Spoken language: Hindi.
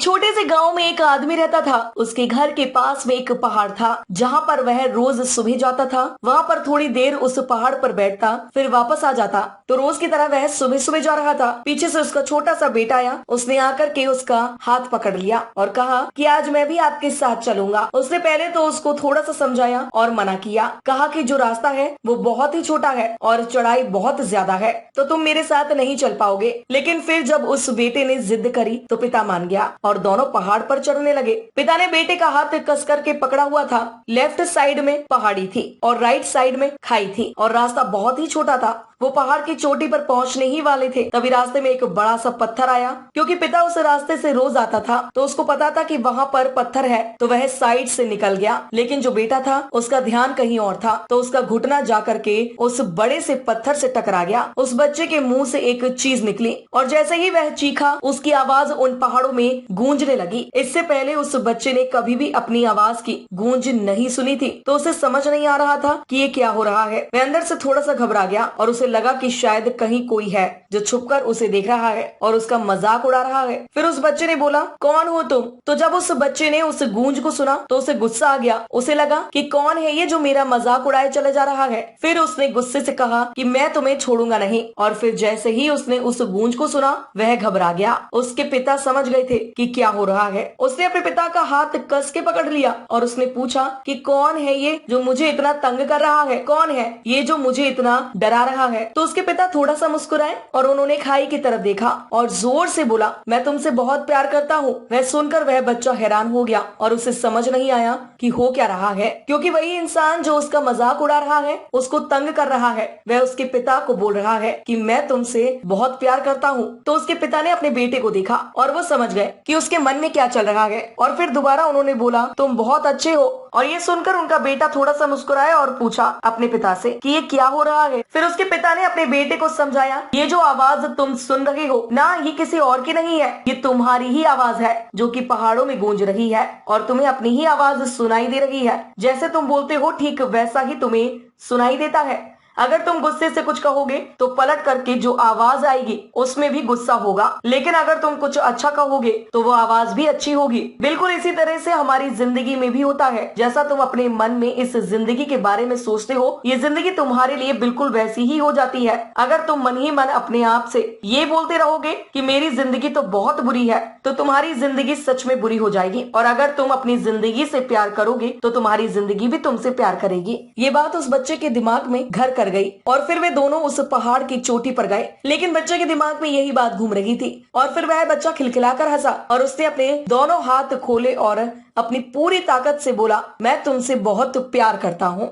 एक छोटे से गांव में एक आदमी रहता था। उसके घर के पास में एक पहाड़ था जहां पर वह रोज सुबह जाता था। वहां पर थोड़ी देर उस पहाड़ पर बैठता, फिर वापस आ जाता। तो रोज की तरह वह सुबह सुबह जा रहा था। पीछे से उसका छोटा सा बेटा आया। उसने आकर के उसका हाथ पकड़ लिया और कहा कि आज मैं भी आपके साथ चलूंगा। उसने पहले तो उसको थोड़ा सा समझाया और मना किया। कहा कि जो रास्ता है वो बहुत ही छोटा है और चढ़ाई बहुत ज्यादा है, तो तुम मेरे साथ नहीं चल पाओगे। लेकिन फिर जब उस बेटे ने जिद करी तो पिता मान गया और दोनों पहाड़ पर चढ़ने लगे। पिता ने बेटे का हाथ कस करके पकड़ा हुआ था। लेफ्ट साइड में पहाड़ी थी और राइट साइड में खाई थी और रास्ता बहुत ही छोटा था। वो पहाड़ की चोटी पर पहुंचने ही वाले थे, तभी रास्ते में एक बड़ा सा पत्थर आया। क्योंकि पिता उस रास्ते से रोज आता था तो उसको पता था कि वहां पर पत्थर है, तो वह साइड से निकल गया। लेकिन जो बेटा था उसका ध्यान कहीं और था, तो उसका घुटना जा करके उस बड़े से पत्थर से टकरा गया। उस बच्चे के मुंह से एक चीज निकली और जैसे ही वह चीखा उसकी आवाज उन पहाड़ों में गूंजने लगी। इससे पहले उस बच्चे ने कभी भी अपनी आवाज की गूंज नहीं सुनी थी, तो उसे समझ नहीं आ रहा था कि ये क्या हो रहा है। वह अंदर से थोड़ा सा घबरा गया और उसे लगा कि शायद कहीं कोई है जो छुपकर उसे देख रहा है और उसका मजाक उड़ा रहा है। फिर उस बच्चे ने बोला, कौन हो तुम? तो जब उस बच्चे ने उस गूंज को सुना तो उसे गुस्सा आ गया। उसे लगा कि कौन है ये जो मेरा मजाक उड़ाए चले जा रहा है। फिर उसने गुस्से से कहा कि मैं तुम्हें छोड़ूंगा नहीं। और फिर जैसे ही उसने उस गूंज को सुना वह घबरा गया। उसके पिता समझ गए थे कि क्या हो रहा है। उसने अपने पिता का हाथ कस के पकड़ लिया और उसने पूछा कि कौन है ये जो मुझे इतना तंग कर रहा है? कौन है ये जो मुझे इतना डरा रहा है? तो उसके पिता थोड़ा सा मुस्कुराए और उन्होंने खाई की तरफ देखा और जोर से बोला, मैं तुमसे बहुत प्यार करता हूँ। वह सुनकर वह बच्चा हैरान हो गया और उसे समझ नहीं आया कि हो क्या रहा है, क्योंकि वही इंसान जो उसका मजाक उड़ा रहा है, उसको तंग कर रहा है, वह उसके पिता को बोल रहा है कि मैं तुमसे बहुत प्यार करता हूँ। तो उसके पिता ने अपने बेटे को देखा और वो समझ गए कि उसके मन में क्या चल रहा है। और फिर दोबारा उन्होंने बोला, तुम बहुत अच्छे हो। और ये सुनकर उनका बेटा थोड़ा सा मुस्कुराया और पूछा अपने पिता से कि ये क्या हो रहा है। फिर उसके पिता ने अपने बेटे को समझाया, ये जो आवाज तुम सुन रहे हो ना, ये किसी और की नहीं है, ये तुम्हारी ही आवाज है जो कि पहाड़ों में गूंज रही है और तुम्हें अपनी ही आवाज सुनाई दे रही है। जैसे तुम बोलते हो ठीक वैसा ही तुम्हें सुनाई देता है। अगर तुम गुस्से से कुछ कहोगे तो पलट करके जो आवाज आएगी उसमें भी गुस्सा होगा, लेकिन अगर तुम कुछ अच्छा कहोगे तो वो आवाज भी अच्छी होगी। बिल्कुल इसी तरह से हमारी जिंदगी में भी होता है। जैसा तुम अपने मन में इस जिंदगी के बारे में सोचते हो, ये जिंदगी तुम्हारे लिए बिल्कुल वैसी ही हो जाती है। अगर तुम मन ही मन अपने आप से ये बोलते रहोगे कि मेरी जिंदगी तो बहुत बुरी है, तो तुम्हारी जिंदगी सच में बुरी हो जाएगी। और अगर तुम अपनी जिंदगी से प्यार करोगे तो तुम्हारी जिंदगी भी तुमसे प्यार करेगी। ये बात उस बच्चे के दिमाग में घर कर गई और फिर वे दोनों उस पहाड़ की चोटी पर गए। लेकिन बच्चे के दिमाग में यही बात घूम रही थी और फिर वह बच्चा खिलखिलाकर हंसा और उसने अपने दोनों हाथ खोले और अपनी पूरी ताकत से बोला, मैं तुमसे बहुत प्यार करता हूँ।